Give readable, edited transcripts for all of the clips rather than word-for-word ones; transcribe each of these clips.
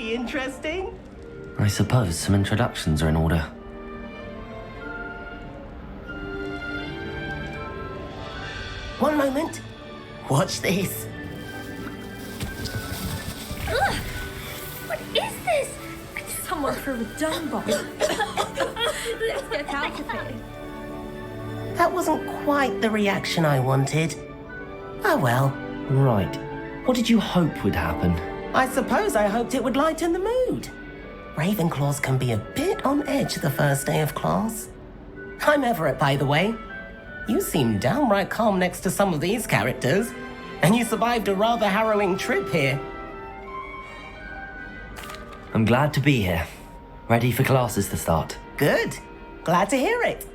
be interesting. I suppose some introductions are in order. One moment. Watch this. Ugh! What is this? Someone threw a dung bomb. Let's get out of here. That wasn't quite the reaction I wanted. Oh well. Right. What did you hope would happen? I suppose I hoped it would lighten the mood. Ravenclaws can be a bit on edge the first day of class. I'm Everett, by the way. You seem downright calm next to some of these characters, and you survived a rather harrowing trip here. I'm glad to be here. Ready for classes to start. Good. Glad to hear it.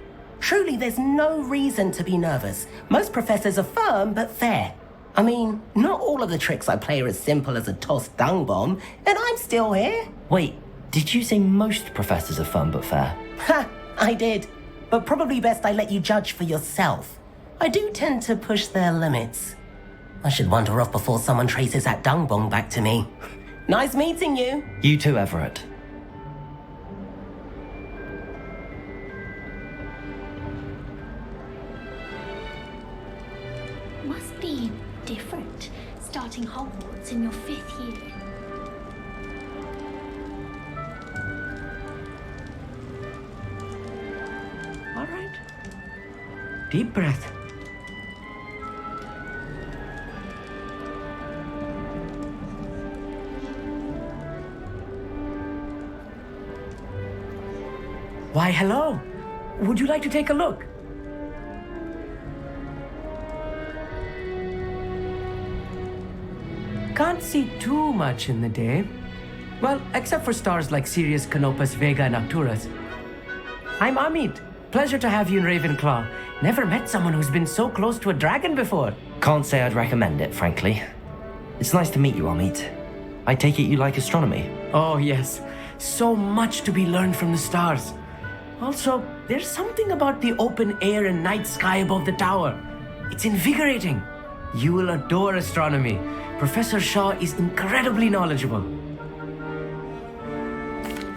Truly, there's no reason to be nervous. Most professors are firm but fair. I mean, not all of the tricks I play are as simple as a tossed dung bomb, and I'm still here. Wait, did you say most professors are fun but fair? Ha, I did. But probably best I let you judge for yourself. I do tend to push their limits. I should wander off before someone traces that dung bomb back to me. Nice meeting you. You too, Everett. Must be different, starting Hogwarts in your 5th year. All right. Deep breath. Why, hello. Would you like to take a look? Can't see too much in the day. Well, except for stars like Sirius, Canopus, Vega, and Arcturus. I'm Amit. Pleasure to have you in Ravenclaw. Never met someone who's been so close to a dragon before. Can't say I'd recommend it, frankly. It's nice to meet you, Amit. I take it you like astronomy. Oh, yes. So much to be learned from the stars. Also, there's something about the open air and night sky above the tower. It's invigorating. You will adore astronomy. Professor Shaw is incredibly knowledgeable.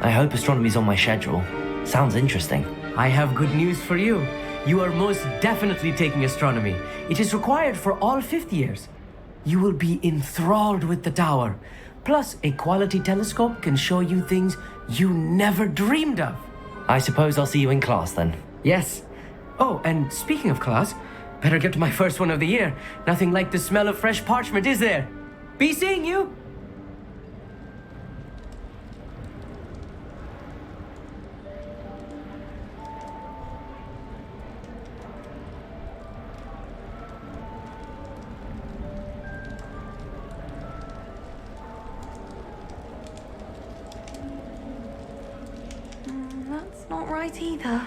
I hope astronomy's on my schedule. Sounds interesting. I have good news for you. You are most definitely taking astronomy. It is required for all 5th years. You will be enthralled with the tower. Plus, a quality telescope can show you things you never dreamed of. I suppose I'll see you in class then. Yes. Oh, and speaking of class, better get to my first one of the year. Nothing like the smell of fresh parchment, is there? Be seeing you. That's not right either.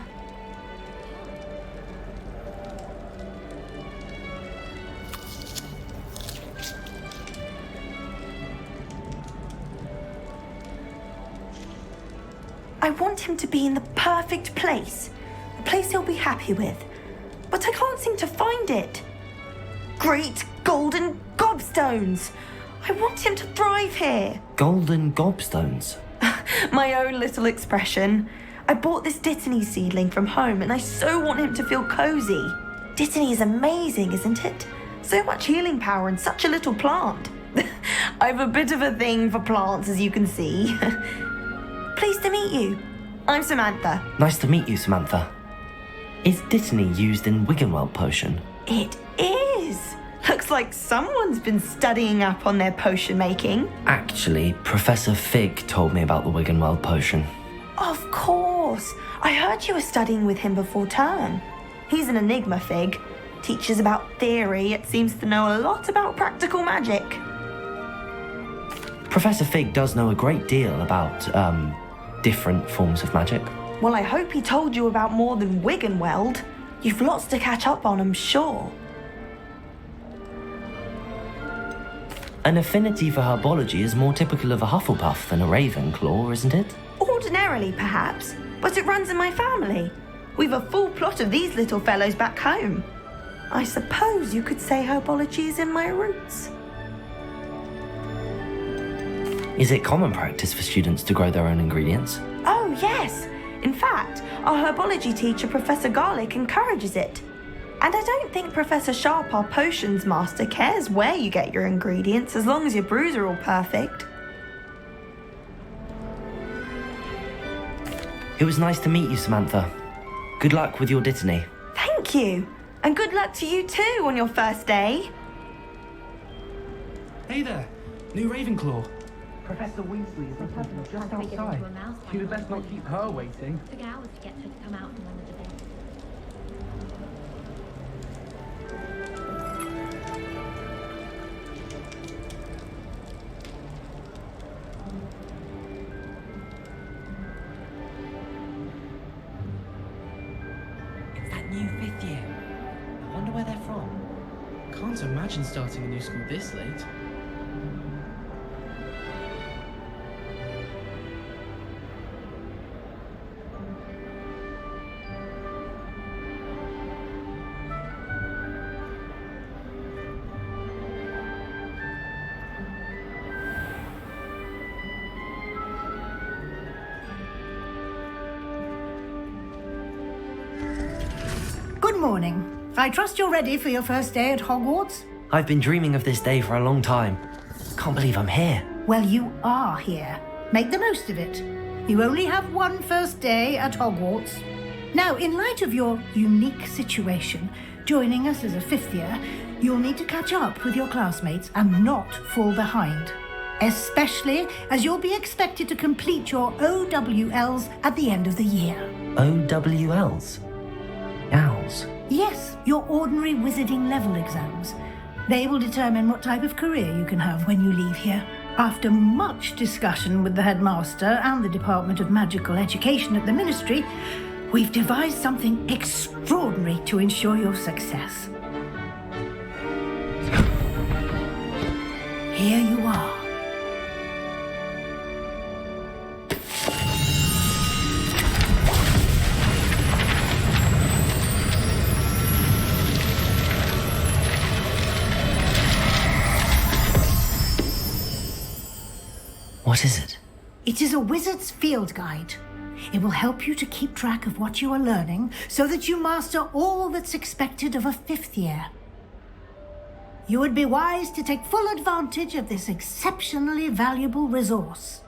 I want him to be in the perfect place. A place he'll be happy with. But I can't seem to find it. Great golden gobstones! I want him to thrive here. Golden gobstones. My own little expression. I bought this Dittany seedling from home and I so want him to feel cozy. Dittany is amazing, isn't it? So much healing power in such a little plant. I've a bit of a thing for plants, as you can see. Pleased to meet you. I'm Samantha. Nice to meet you, Samantha. Is Dittany used in Wiggenweld potion? It is. Looks like someone's been studying up on their potion making. Actually, Professor Fig told me about the Wiggenweld potion. Of course. I heard you were studying with him before term. He's an enigma, Fig. Teaches about theory, yet seems to know a lot about practical magic. Professor Fig does know a great deal about, different forms of magic. Well, I hope he told you about more than Wiggenweld. You've lots to catch up on, I'm sure. An affinity for herbology is more typical of a Hufflepuff than a Ravenclaw, isn't it? Ordinarily, perhaps, but it runs in my family. We've a full plot of these little fellows back home. I suppose you could say herbology is in my roots. Is it common practice for students to grow their own ingredients? Oh, yes. In fact, our herbology teacher, Professor Garlic, encourages it. And I don't think Professor Sharp, our potions master, cares where you get your ingredients as long as your brews are all perfect. It was nice to meet you, Samantha. Good luck with your dittany. Thank you. And good luck to you too on your first day. Hey there, new Ravenclaw. Professor Weasley is looking just outside. You'd best not keep her waiting. Took hours to get her to come out and run the debate. It's that new 5th year. I wonder where they're from. Can't imagine starting a new school this late. Good morning. I trust you're ready for your first day at Hogwarts? I've been dreaming of this day for a long time. Can't believe I'm here. Well, you are here. Make the most of it. You only have one first day at Hogwarts. Now, in light of your unique situation, joining us as a 5th year, you'll need to catch up with your classmates and not fall behind. Especially as you'll be expected to complete your OWLs at the end of the year. OWLs? Owls? Yes, your ordinary wizarding level exams. They will determine what type of career you can have when you leave here. After much discussion with the headmaster and the Department of Magical Education at the Ministry, we've devised something extraordinary to ensure your success. Here you are. What is it? It is a wizard's field guide. It will help you to keep track of what you are learning so that you master all that's expected of a 5th year. You would be wise to take full advantage of this exceptionally valuable resource.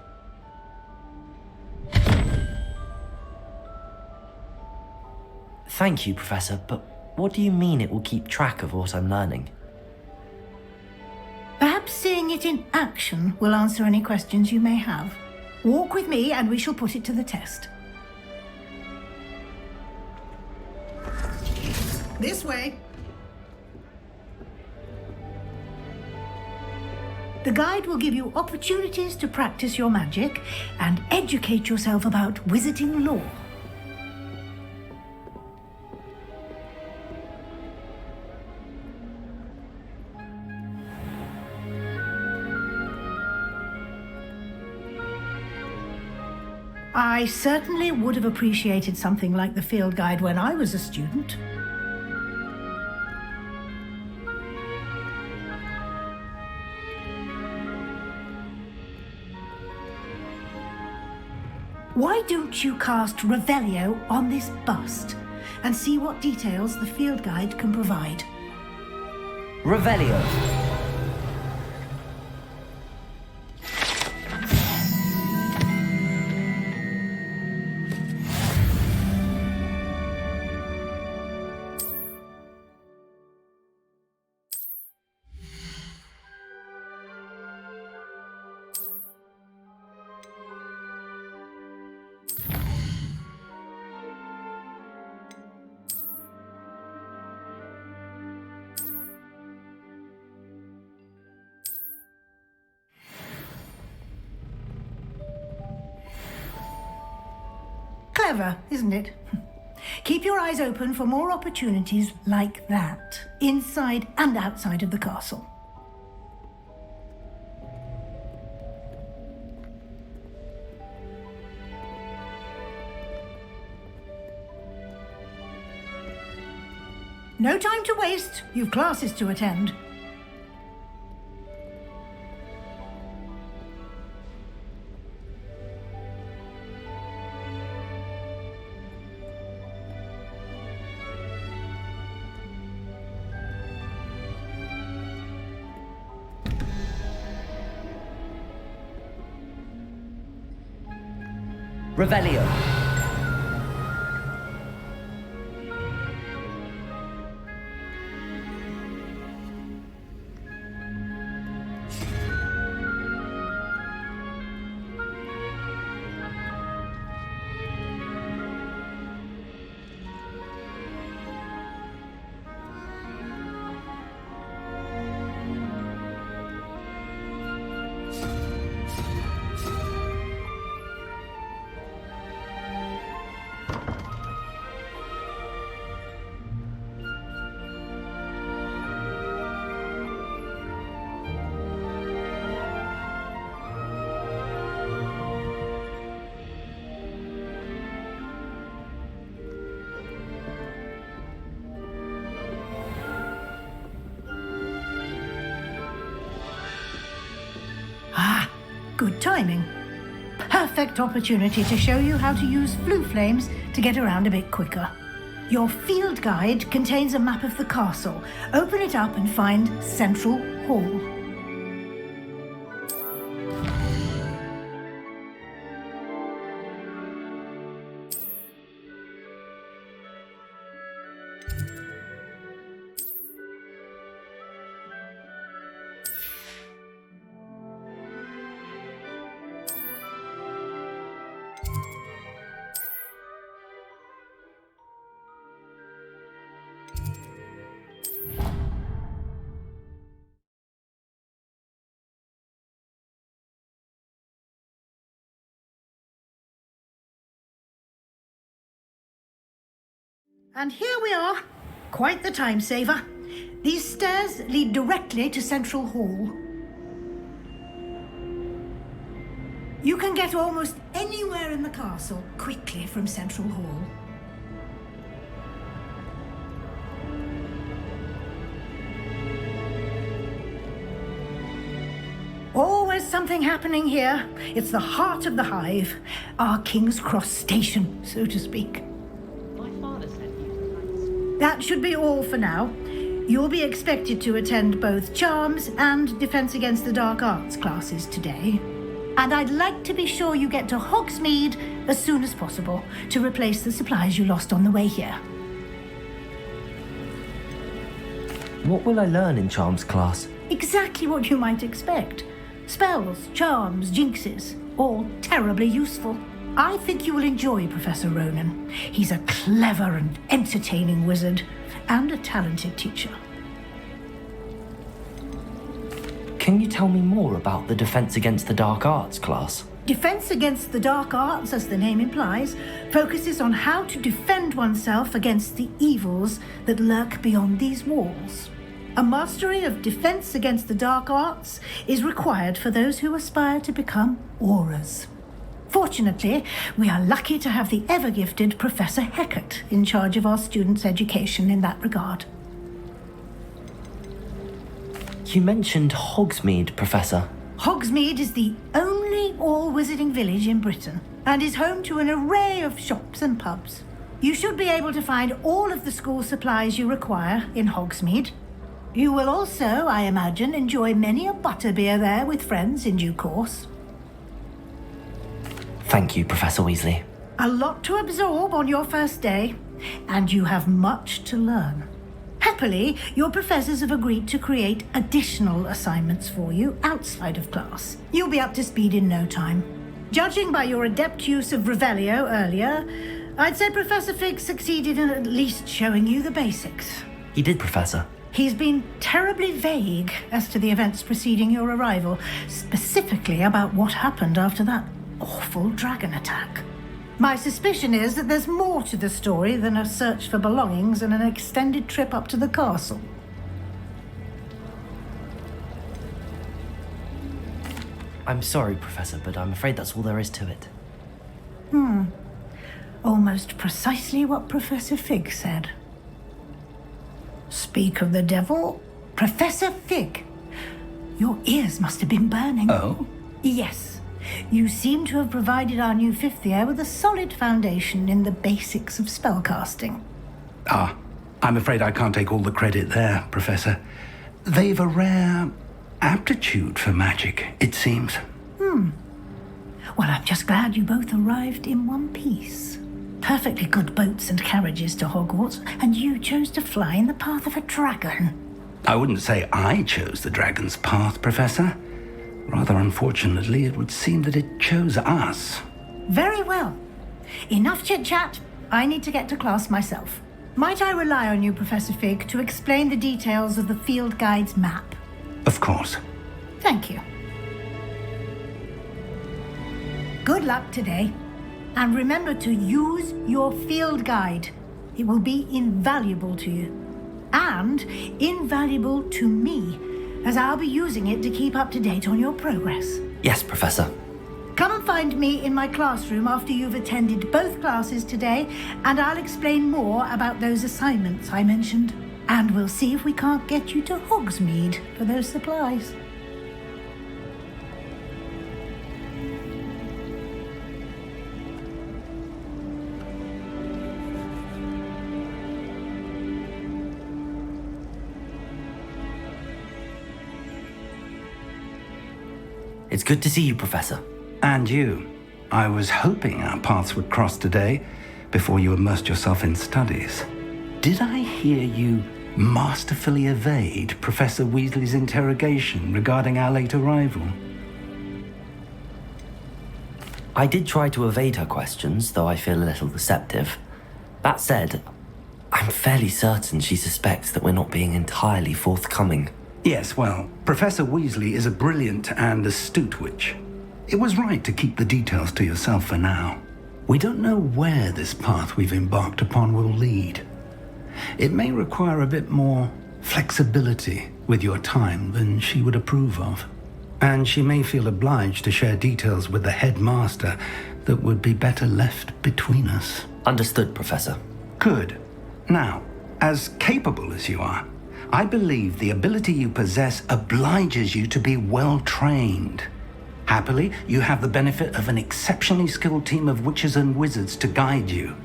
Thank you, Professor, but what do you mean it will keep track of what I'm learning? Perhaps seeing it in action will answer any questions you may have. Walk with me and we shall put it to the test. This way. The guide will give you opportunities to practice your magic and educate yourself about wizarding lore. I certainly would have appreciated something like the field guide when I was a student. Why don't you cast Revelio on this bust and see what details the field guide can provide? Revelio. Clever, isn't it? Keep your eyes open for more opportunities like that, inside and outside of the castle. No time to waste. You've classes to attend. Revelio. Good timing. Perfect opportunity to show you how to use flue flames to get around a bit quicker. Your field guide contains a map of the castle. Open it up and find Central Hall. And here we are. Quite the time saver. These stairs lead directly to Central Hall. You can get almost anywhere in the castle quickly from Central Hall. Always something happening here. It's the heart of the hive. Our King's Cross station, so to speak. That should be all for now. You'll be expected to attend both Charms and Defense Against the Dark Arts classes today. And I'd like to be sure you get to Hogsmeade as soon as possible to replace the supplies you lost on the way here. What will I learn in Charms class? Exactly what you might expect. Spells, charms, jinxes, all terribly useful. I think you will enjoy Professor Ronan. He's a clever and entertaining wizard, and a talented teacher. Can you tell me more about the Defense Against the Dark Arts class? Defense Against the Dark Arts, as the name implies, focuses on how to defend oneself against the evils that lurk beyond these walls. A mastery of Defense Against the Dark Arts is required for those who aspire to become auras. Fortunately, we are lucky to have the ever-gifted Professor Heckert in charge of our students' education in that regard. You mentioned Hogsmeade, Professor. Hogsmeade is the only all-wizarding village in Britain and is home to an array of shops and pubs. You should be able to find all of the school supplies you require in Hogsmeade. You will also, I imagine, enjoy many a butterbeer there with friends in due course. Thank you, Professor Weasley. A lot to absorb on your first day, and you have much to learn. Happily, your professors have agreed to create additional assignments for you outside of class. You'll be up to speed in no time. Judging by your adept use of Revelio earlier, I'd say Professor Fig succeeded in at least showing you the basics. He did, Professor. He's been terribly vague as to the events preceding your arrival, specifically about what happened after that awful dragon attack. My suspicion is that there's more to the story than a search for belongings and an extended trip up to the castle. I'm sorry, Professor, but I'm afraid that's all there is to it. Almost precisely what Professor Fig said. Speak of the devil, Professor Fig. Your ears must have been burning. Oh? Yes. You seem to have provided our new fifth year with a solid foundation in the basics of spellcasting. I'm afraid I can't take all the credit there, Professor. They've a rare aptitude for magic, it seems. Well, I'm just glad you both arrived in one piece. Perfectly good boats and carriages to Hogwarts, and you chose to fly in the path of a dragon. I wouldn't say I chose the dragon's path, Professor. Rather unfortunately, it would seem that it chose us. Very well. Enough chit-chat. I need to get to class myself. Might I rely on you, Professor Fig, to explain the details of the field guide's map? Of course. Thank you. Good luck today. And remember to use your field guide. It will be invaluable to you. And invaluable to me, as I'll be using it to keep up to date on your progress. Yes, Professor. Come and find me in my classroom after you've attended both classes today, and I'll explain more about those assignments I mentioned. And we'll see if we can't get you to Hogsmeade for those supplies. It's good to see you, Professor. And you. I was hoping our paths would cross today before you immersed yourself in studies. Did I hear you masterfully evade Professor Weasley's interrogation regarding our late arrival? I did try to evade her questions, though I feel a little receptive. That said, I'm fairly certain she suspects that we're not being entirely forthcoming. Yes, well, Professor Weasley is a brilliant and astute witch. It was right to keep the details to yourself for now. We don't know where this path we've embarked upon will lead. It may require a bit more flexibility with your time than she would approve of. And she may feel obliged to share details with the headmaster that would be better left between us. Understood, Professor. Good. Now, as capable as you are, I believe the ability you possess obliges you to be well trained. Happily, you have the benefit of an exceptionally skilled team of witches and wizards to guide you.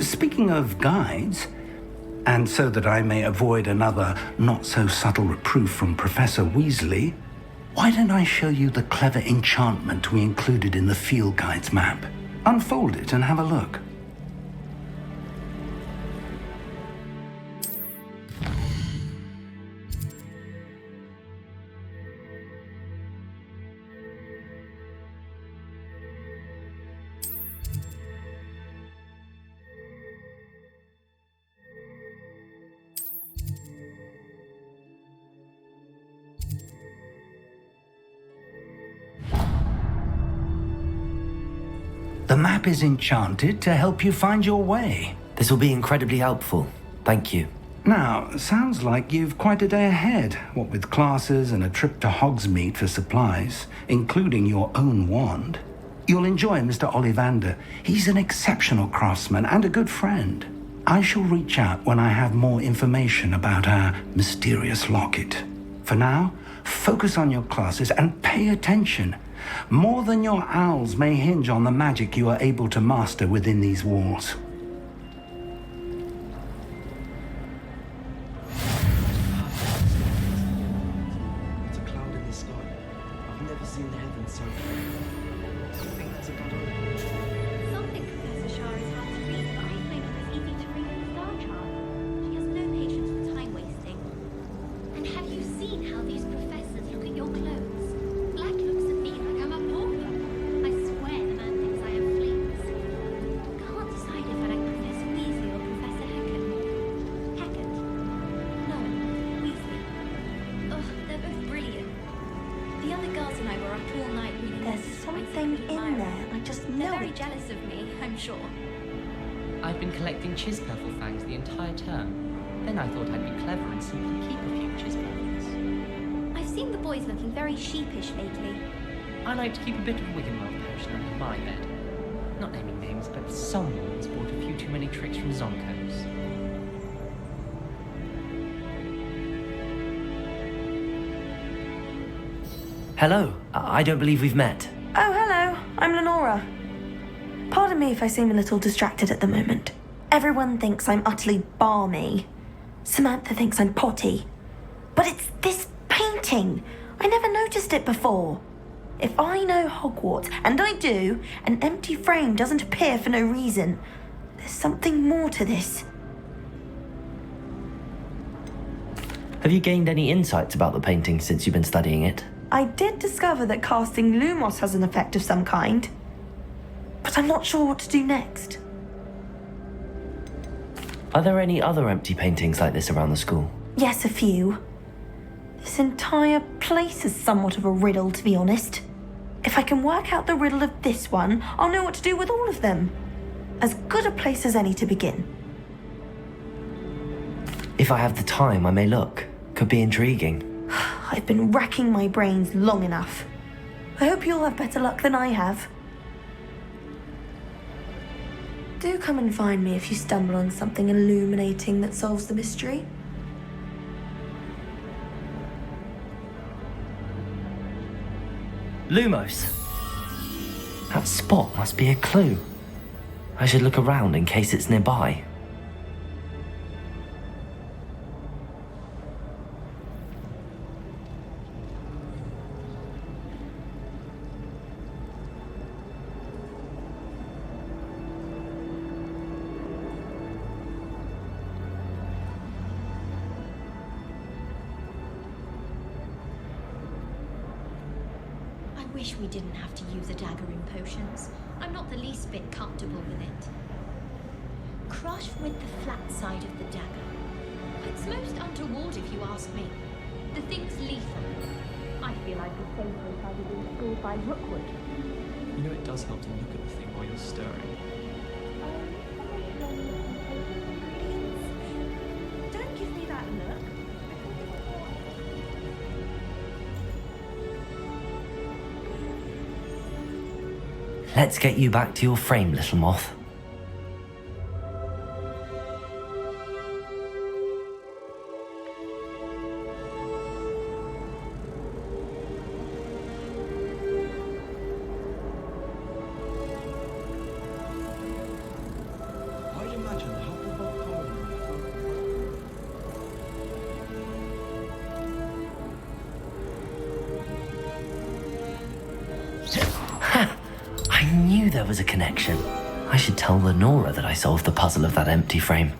Speaking of guides, and so that I may avoid another not-so-subtle reproof from Professor Weasley, why don't I show you the clever enchantment we included in the field guide's map? Unfold it and have a look. The map is enchanted to help you find your way. This will be incredibly helpful. Thank you. Now, sounds like you've quite a day ahead, what with classes and a trip to Hogsmeade for supplies, including your own wand. You'll enjoy Mr. Ollivander. He's an exceptional craftsman and a good friend. I shall reach out when I have more information about our mysterious locket. For now, focus on your classes and pay attention. More than your owls may hinge on the magic you are able to master within these walls. It's a cloud in the sky. I've never seen the heavens so clear. I think that's a good idea. Some think Professor Shah is hard to read, but I find her as easy to read as a star chart. She has no patience for time wasting. And have you seen how these professors look at your clothes? Black looks at me like I'm a pauper. I swear the man thinks I have fleas. Can't decide if I like Professor Weasley or Professor Hackett. Hackett? No, Weasley. Ugh, they're both brilliant. The other girls and I were up all night reading. There's something in there. I just They're know very it. jealous of me, I'm sure. I've been collecting Chispurple fangs the entire term. Then I thought I'd be clever and simply keep a few Chispurples. I've seen the boys looking very sheepish lately. I like to keep a bit of Wiggenweld potion under my bed. Not naming names, but someone's bought a few too many tricks from Zonko's. Hello. I don't believe we've met. Oh, hello. I'm Lenora. Pardon me if I seem a little distracted at the moment. Everyone thinks I'm utterly balmy. Samantha thinks I'm potty. But it's this painting. I never noticed it before. If I know Hogwarts, and I do, an empty frame doesn't appear for no reason. There's something more to this. Have you gained any insights about the painting since you've been studying it? I did discover that casting Lumos has an effect of some kind, but I'm not sure what to do next. Are there any other empty paintings like this around the school? Yes, a few. This entire place is somewhat of a riddle, to be honest. If I can work out the riddle of this one, I'll know what to do with all of them. As good a place as any to begin. If I have the time, I may look. Could be intriguing. I've been racking my brains long enough. I hope you'll have better luck than I have. Do come and find me if you stumble on something illuminating that solves the mystery. Lumos! That spot must be a clue. I should look around in case it's nearby. I wish we didn't have to use a dagger in potions. I'm not the least bit comfortable with it. Crush with the flat side of the dagger. It's most untoward if you ask me. The thing's lethal. I feel I'd be safer if I was installed by Rookwood. You know it does help to look at the thing while you're stirring. Don't give me that look. Let's get you back to your frame, little moth. I'd imagine Hufflepuff Common. I knew there was a connection. I should tell Lenora that I solved the puzzle of that empty frame.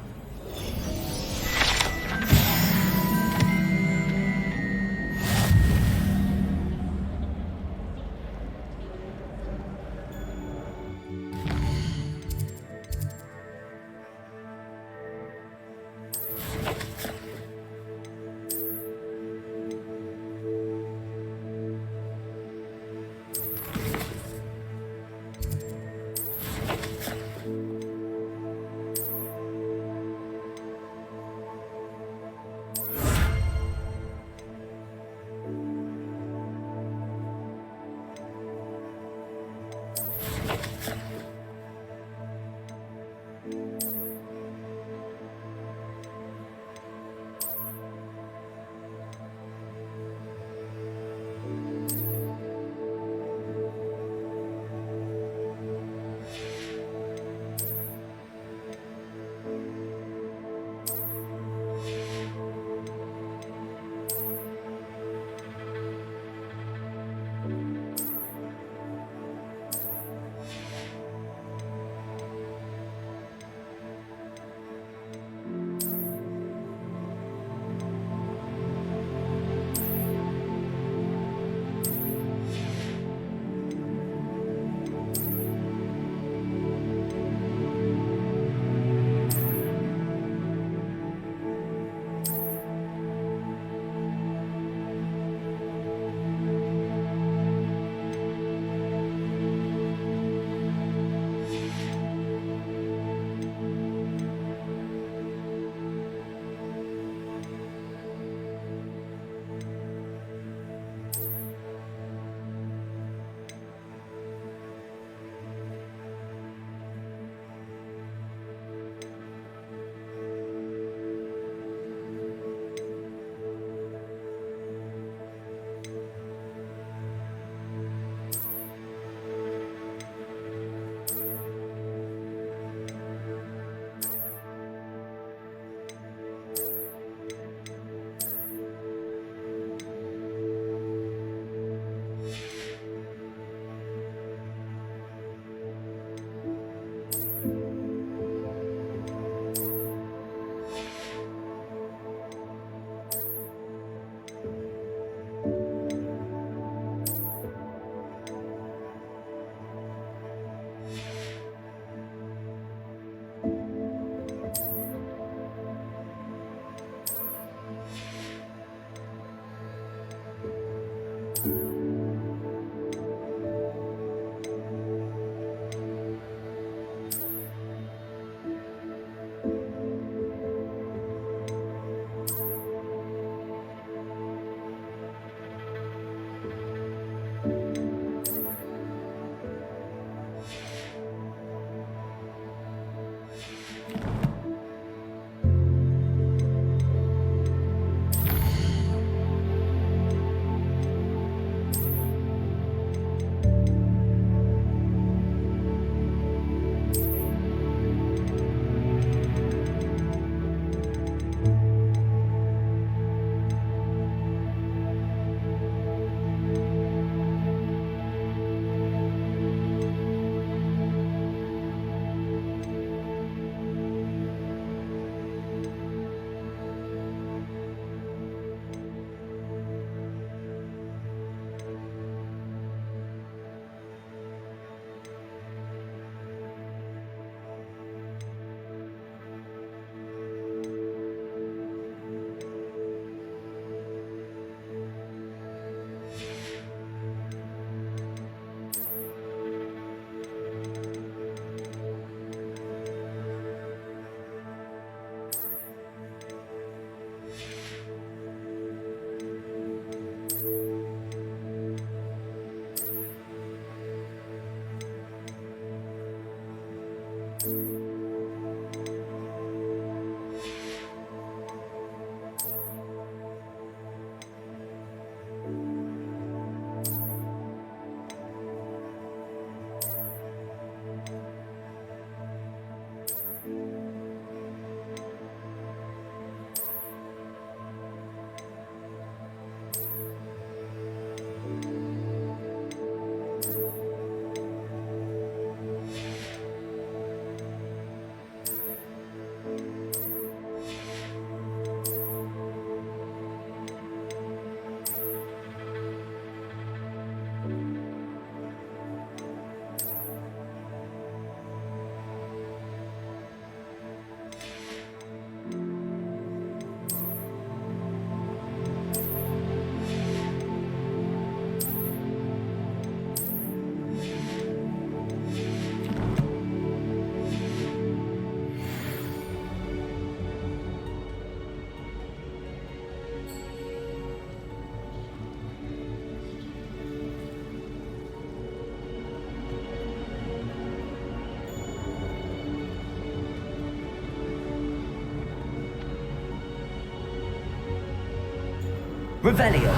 Revelio.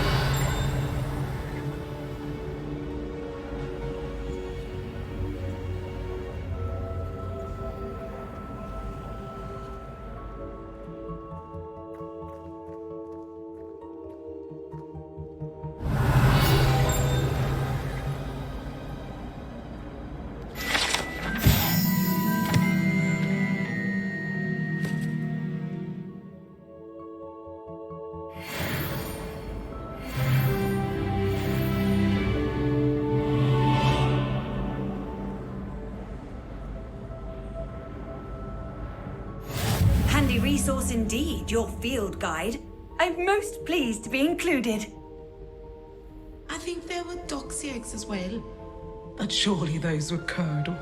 Handy resource indeed, your field guide. I'm most pleased to be included. I think there were doxy eggs as well. But surely those were curdle.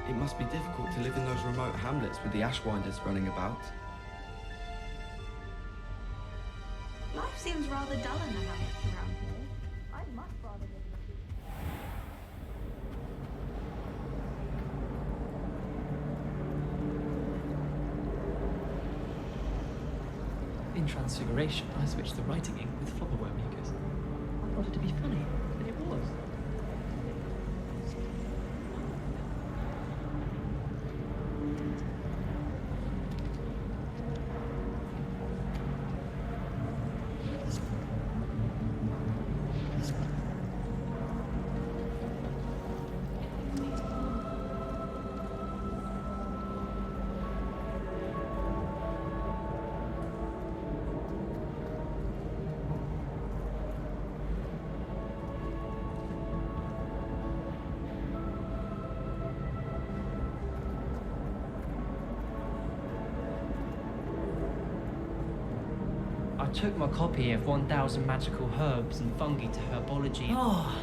It must be difficult to live in those remote hamlets with the Ashwinders running about. Life seems rather dull in the hamlets around here. I'd much rather live In Transfiguration, I switched the writing ink with flopperworm makers. I thought it to be funny, and it was. I took my copy of 1000 Magical Herbs and Fungi to Herbology. Oh,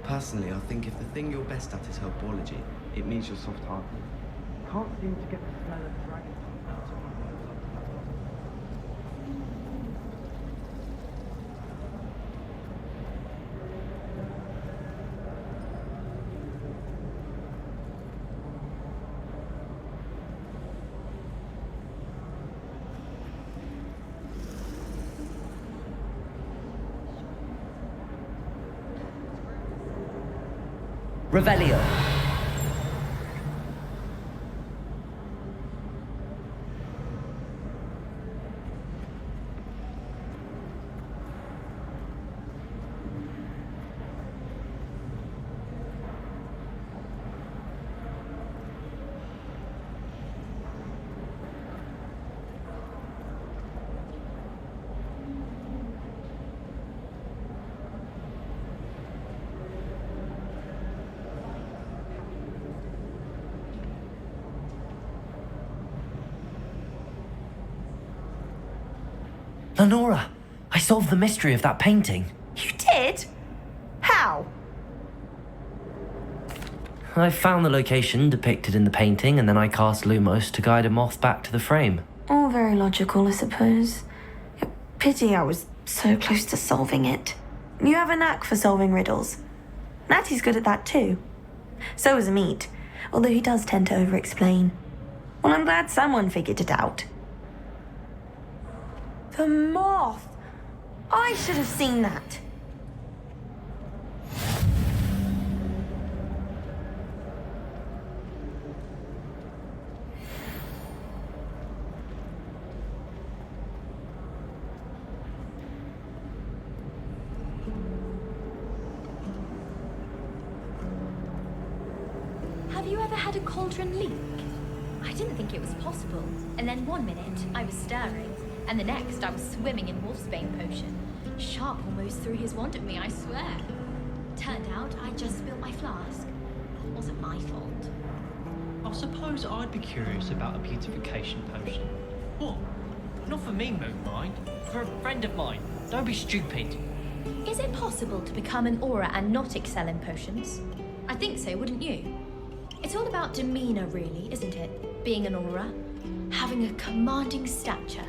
Personally, I think if the thing you're best at is herbology, it means you're soft-hearted. Can't seem to get the smell of dragon tongue out of my nose. Revelio. Lenora, I solved the mystery of that painting. You did? How? I found the location depicted in the painting, and then I cast Lumos to guide a moth back to the frame. All very logical, I suppose. Pity I was so close to solving it. You have a knack for solving riddles. Natty's good at that too. So is Amit, although he does tend to over-explain. Well, I'm glad someone figured it out. The moth! I should have seen that. Have you ever had a cauldron leak? I didn't think it was possible. And then one minute, I was stirring. And the next, I was swimming in wolfsbane potion. Shark almost threw his wand at me, I swear. Turned out I just spilled my flask. It wasn't my fault. I suppose I'd be curious about a beautification potion. What? Not for me, Moonmind. For a friend of mine. Don't be stupid. Is it possible to become an aura and not excel in potions? I think so, wouldn't you? It's all about demeanor, really, isn't it? Being an aura. Having a commanding stature.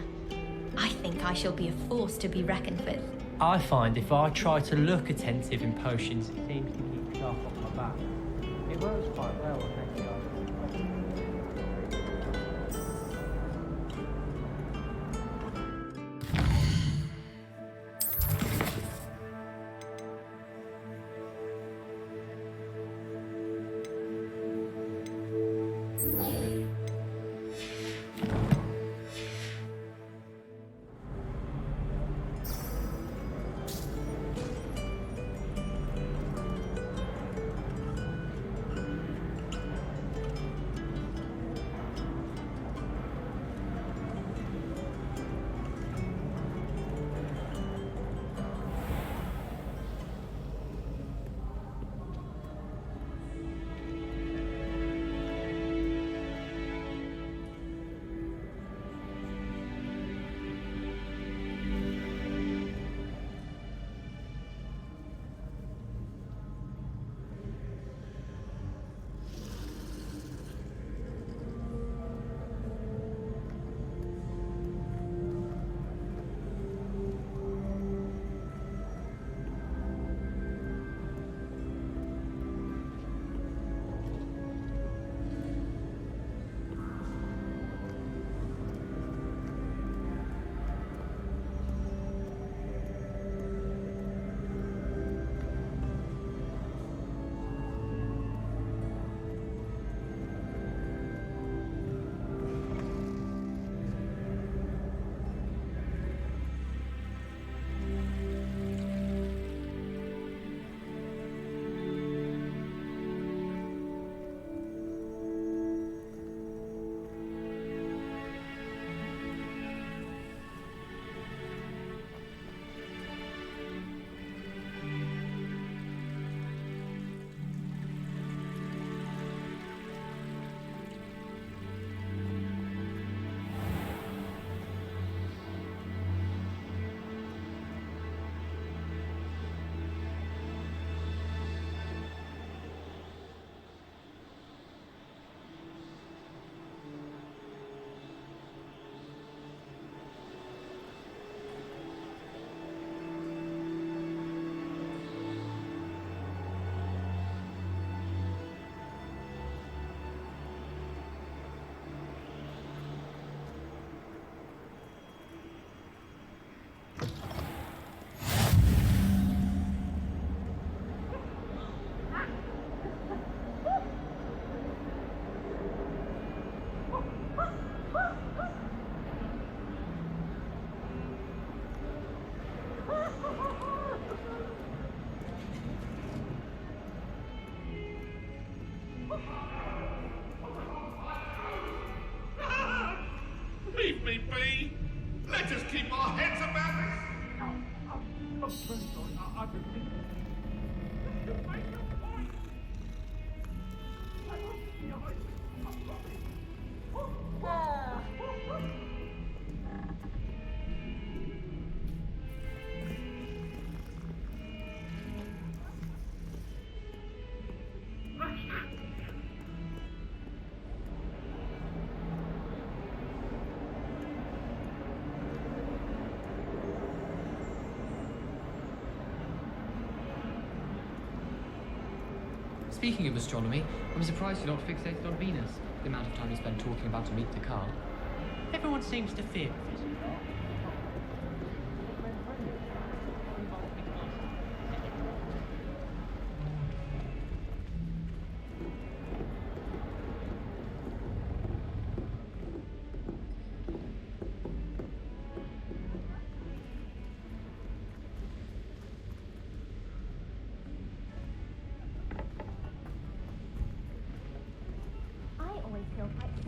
I think I shall be a force to be reckoned with. I find if I try to look attentive in potions, it seems to keep stuff off my back. It works quite well on next time. Leave me be! Let us keep our heads about this! Speaking of astronomy, I'm surprised you're not fixated on Venus. The amount of time you spend talking about to meet Descartes. Everyone seems to fear physics.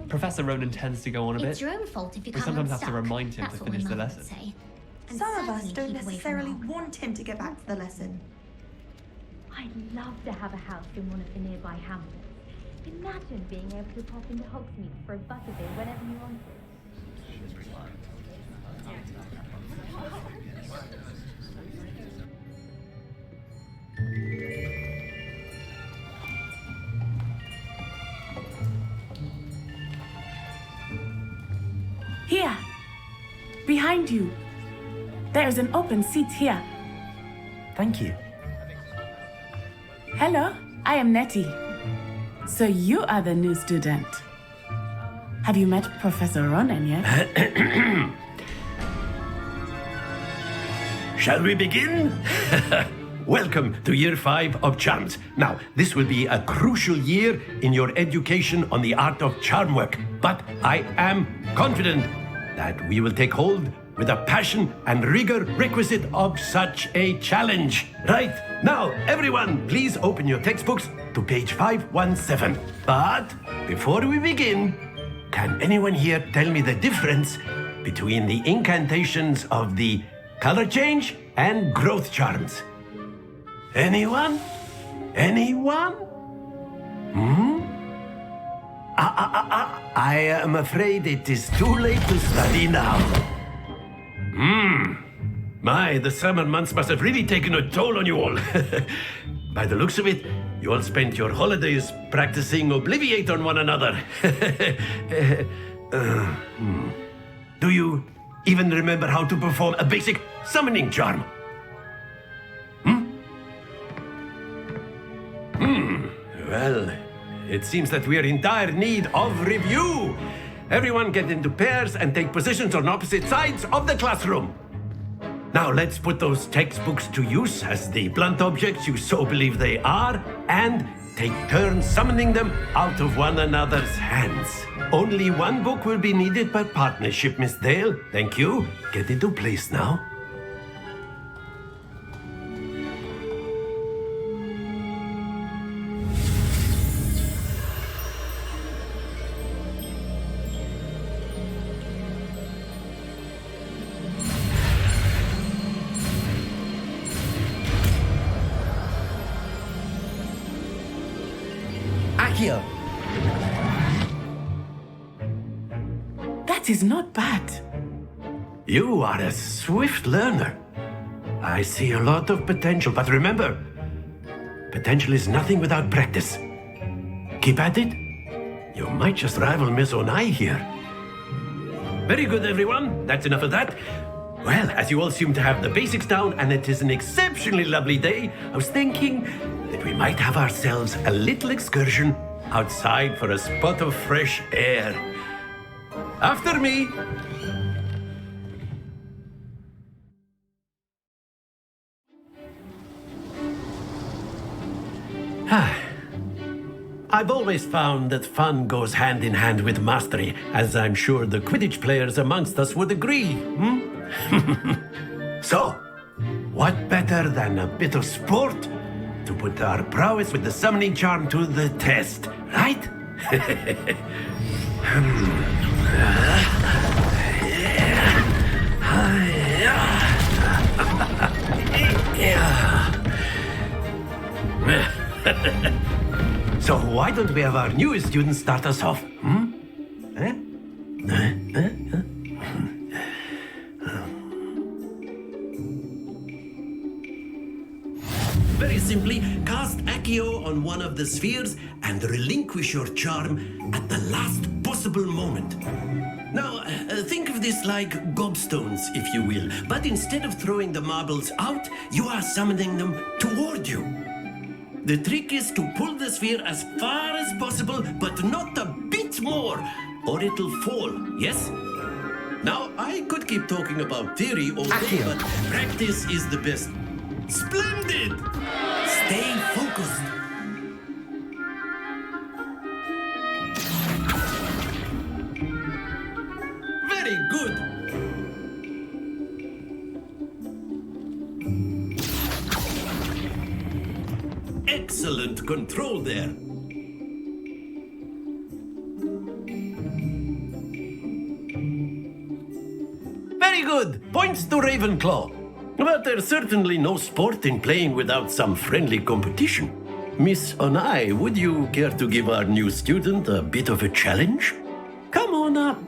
Professor Ronan tends to go on a bit. It's your own fault if you We can't sometimes have to unstuck. remind him That's to what finish my the mum would lesson. say. And Some of us certainly don't keep away from necessarily Hogwarts. want him to get back to the lesson. I'd love to have a house in one of the nearby hamlets. Imagine being able to pop into Hogsmeade for a butterbeer whenever you wanted. Here. Behind you. There's an open seat here. Thank you. Hello, I am Nettie. So you are the new student. Have you met Professor Ronan yet? Shall we begin? Welcome to Year 5 of Charms. Now, this will be a crucial year in your education on the art of charm work, but I am confident that we will take hold with the passion and rigor requisite of such a challenge. Right, now, everyone, please open your textbooks to page 517. But before we begin, can anyone here tell me the difference between the incantations of the color change and growth charms? Anyone? Anyone? I am afraid it is too late to study now. My, the summer months must have really taken a toll on you all. By the looks of it, you all spent your holidays practicing Obliviate on one another. Do you even remember how to perform a basic summoning charm? Well, it seems that we are in dire need of review. Everyone get into pairs and take positions on opposite sides of the classroom. Now let's put those textbooks to use as the blunt objects you so believe they are, and take turns summoning them out of one another's hands. Only one book will be needed per partnership, Miss Dale. Thank you. Get into place now. Accio! That is not bad. You are a swift learner. I see a lot of potential, but remember, potential is nothing without practice. Keep at it. You might just rival Miss Onai here. Very good, everyone. That's enough of that. Well, as you all seem to have the basics down, and it is an exceptionally lovely day, I was thinking that we might have ourselves a little excursion outside for a spot of fresh air. After me. I've always found that fun goes hand in hand with mastery, as I'm sure the Quidditch players amongst us would agree. So, what better than a bit of sport to put our prowess with the summoning charm to the test, right? So why don't we have our newest student start us off? Very simply, cast Accio on one of the spheres and relinquish your charm at the last possible moment. Now, think of this like gobstones, if you will, but instead of throwing the marbles out, you are summoning them toward you. The trick is to pull the sphere as far as possible, but not a bit more, or it'll fall, yes? Now, I could keep talking about theory all day, but practice is the best. Splendid! Stay focused. Very good. Excellent control there. Very good. Points to Ravenclaw. But there's certainly no sport in playing without some friendly competition. Miss Onai, would you care to give our new student a bit of a challenge? Come on up.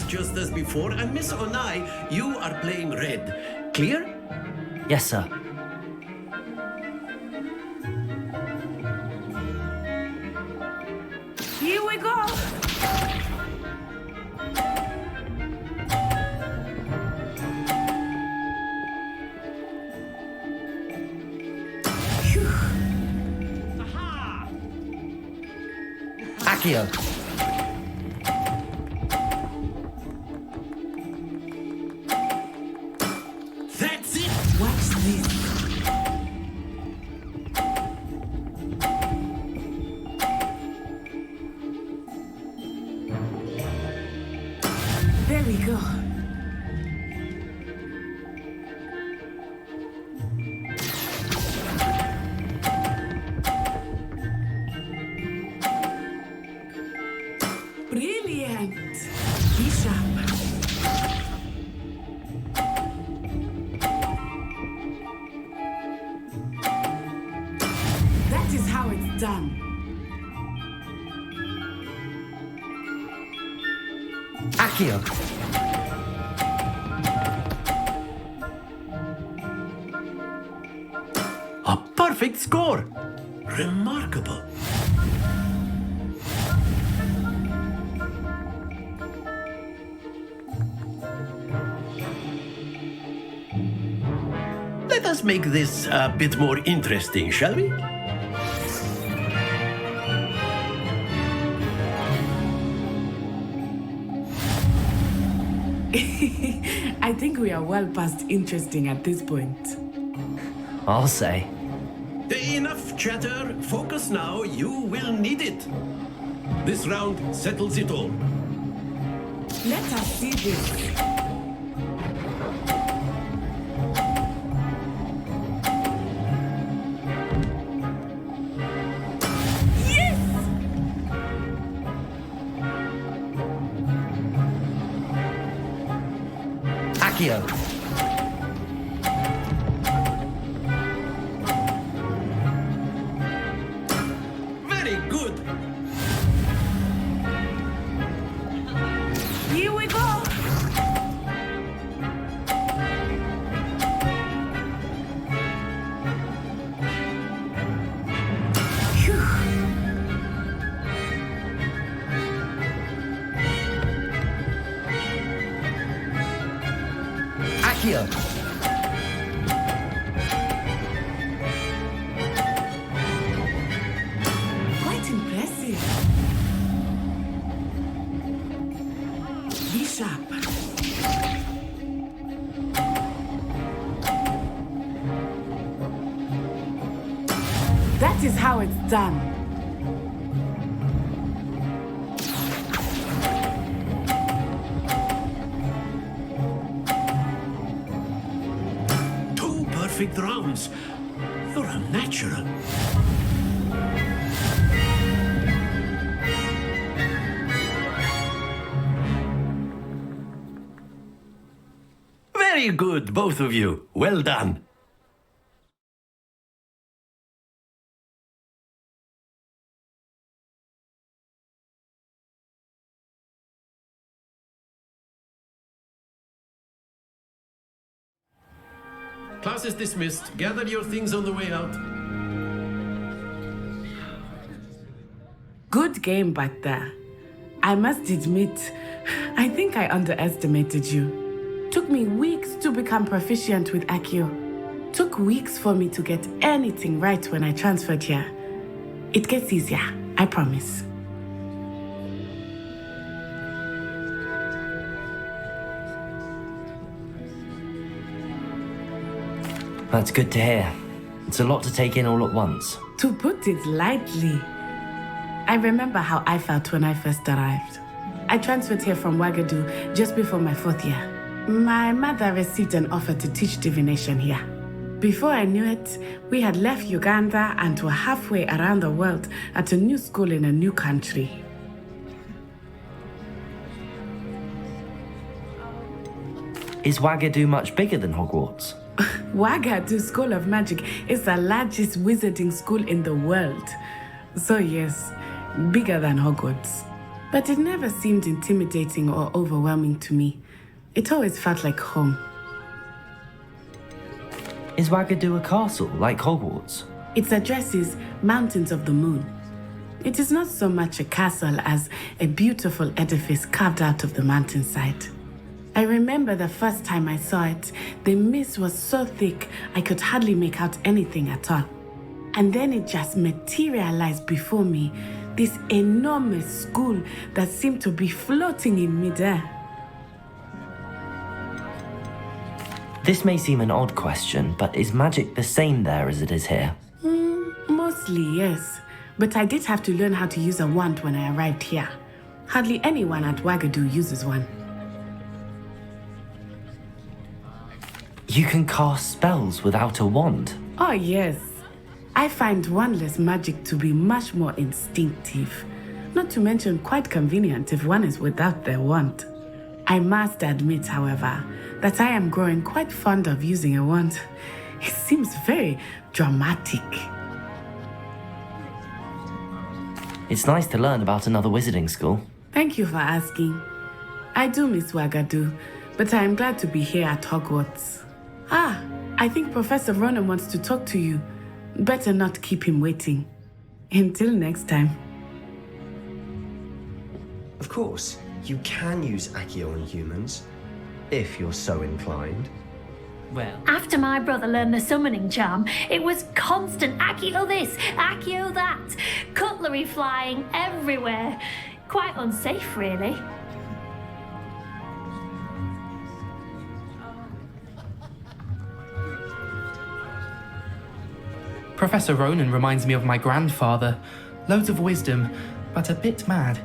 Just as before, and Miss Onai, you are playing red. Clear? Yes, sir. Here we go. Accio. That's it! Watch this. There we go. Brilliant. Be sharp. That is how it's done. Accio. A perfect score! Remarkable. Let us make this a bit more interesting, shall we? I think we are well past interesting at this point. I'll say. Enough chatter. Focus now. You will need it. This round settles it all. Let us see this. Accio. Very good. Here we go. Accio. Quite impressive. Be sharp. That is how it's done. Two perfect rounds. You're a natural. Very good, both of you. Well done. Class is dismissed. Gather your things on the way out. Good game back there. I must admit, I think I underestimated you. Took me weeks to become proficient with Accio. Took weeks for me to get anything right when I transferred here. It gets easier, I promise. That's good to hear. It's a lot to take in all at once. To put it lightly, I remember how I felt when I first arrived. I transferred here from Ouagadougou just before my 4th year. My mother received an offer to teach divination here. Before I knew it, we had left Uganda and were halfway around the world at a new school in a new country. Is Ouagadougou much bigger than Hogwarts? Ouagadougou School of Magic is the largest wizarding school in the world. So yes, bigger than Hogwarts. But it never seemed intimidating or overwhelming to me. It always felt like home. Is Ouagadougou a castle, like Hogwarts? Its address is Mountains of the Moon. It is not so much a castle as a beautiful edifice carved out of the mountainside. I remember the first time I saw it, the mist was so thick I could hardly make out anything at all. And then it just materialized before me, This enormous school that seemed to be floating in midair. This may seem an odd question, but is magic the same there as it is here? Mostly, yes. But I did have to learn how to use a wand when I arrived here. Hardly anyone at Wagadu uses one. You can cast spells without a wand? Oh, yes. I find wandless magic to be much more instinctive. Not to mention quite convenient if one is without their wand. I must admit, however, that I am growing quite fond of using a wand. It seems very dramatic. It's nice to learn about another wizarding school. Thank you for asking. I do miss Wagadu, but I am glad to be here at Hogwarts. Ah, I think Professor Ronan wants to talk to you. Better not keep him waiting. Until next time. Of course, you can use Accio on humans, if you're so inclined. Well, After my brother learned the summoning charm, it was constant Accio this, Accio that, cutlery flying everywhere. Quite unsafe, really. Professor Ronan reminds me of my grandfather. Loads of wisdom, but a bit mad.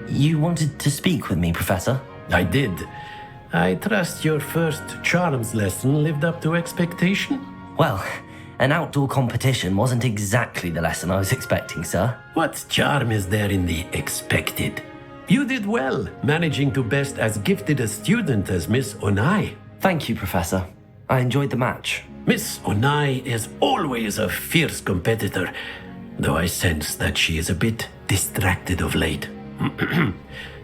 You wanted to speak with me, Professor? I did. I trust your first charms lesson lived up to expectation? Well, an outdoor competition wasn't exactly the lesson I was expecting, sir. What charm is there in the expected? You did well, managing to best as gifted a student as Miss Onai. Thank you, Professor. I enjoyed the match. Miss Onai is always a fierce competitor, though I sense that she is a bit distracted of late.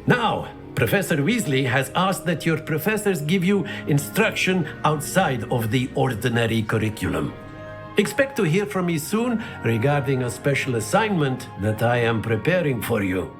Now, Professor Weasley has asked that your professors give you instruction outside of the ordinary curriculum. Expect to hear from me soon regarding a special assignment that I am preparing for you.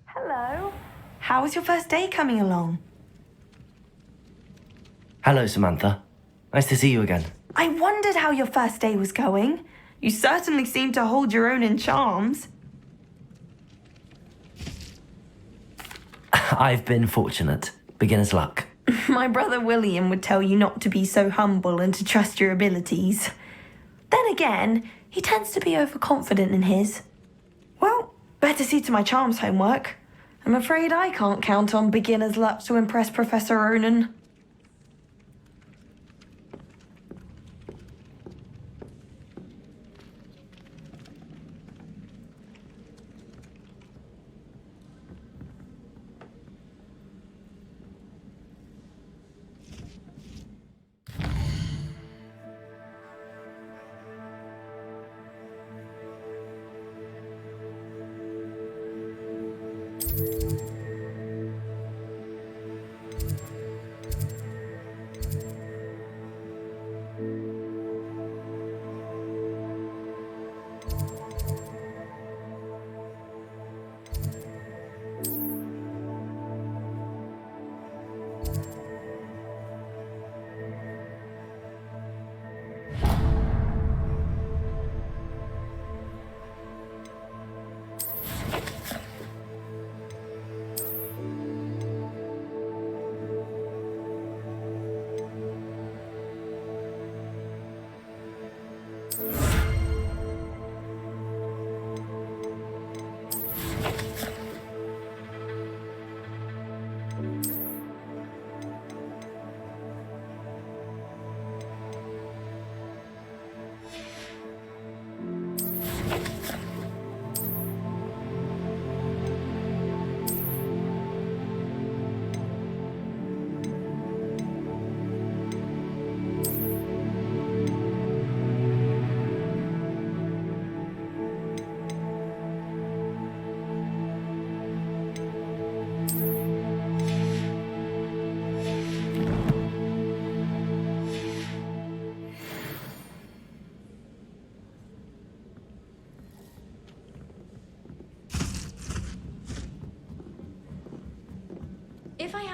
Hello. How was your first day coming along? Hello, Samantha. Nice to see you again. I wondered how your first day was going. You certainly seem to hold your own in charms. I've been fortunate. Beginner's luck. My brother William would tell you not to be so humble and to trust your abilities. Then again, he tends to be overconfident in his. Well, better see to my charms homework. I'm afraid I can't count on beginner's luck to impress Professor Ronan.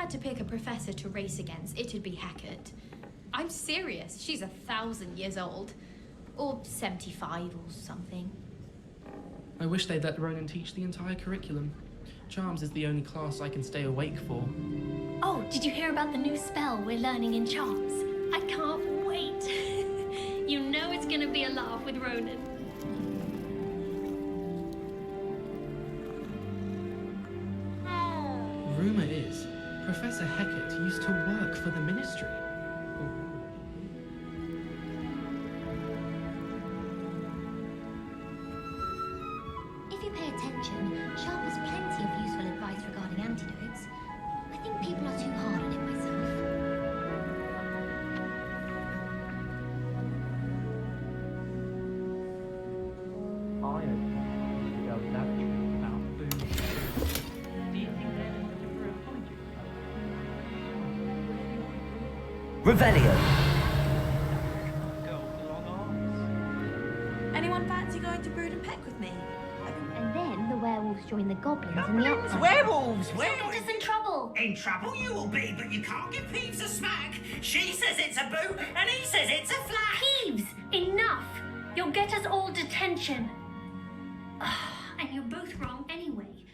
had to pick a professor to race against, it'd be Hackett. I'm serious, she's 1,000 years old. Or 75 or something. I wish they'd let Ronan teach the entire curriculum. Charms is the only class I can stay awake for. Oh, did you hear about the new spell we're learning in Charms? I can't wait. You know it's gonna be a laugh with Ronan. Rumour is, Professor Hackett used to work for the Ministry. If you pay attention, Sharp has plenty of useful advice regarding antidotes. I think people are too hard on it myself. I don't think go that about food. Do you think they're looking for a apology? Revelio. Anyone fancy going to Brood and Peck with me? And then the werewolves join the goblins and the uplands. Werewolves! Get us in trouble! In trouble you will be, but you can't give Peeves a smack. She says it's a boo, and he says it's a flat. Peeves! Enough! You'll get us all detention. And you're both wrong anyway.